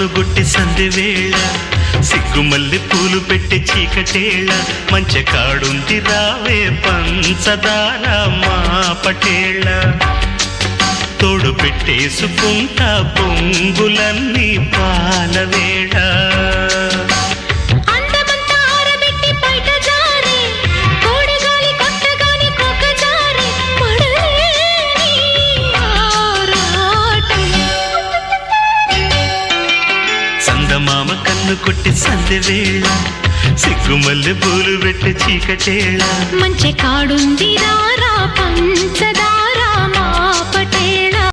కన్నుగొట్టి సంధి వేళ సిగ్గుమల్లి పూలు పెట్టి చీకటేళ మంచె కాడుంది రావే పంచదార మా పటేళ తోడు పెట్టేసుకుంటా పొంగులన్నీ పాలవేళ చందమామ కన్ను కొట్టి సంధి వేళ సిగ్గుమల్లి పూలు పెట్టి చీకటేళ మంచె కాడుంది రారా పంచదార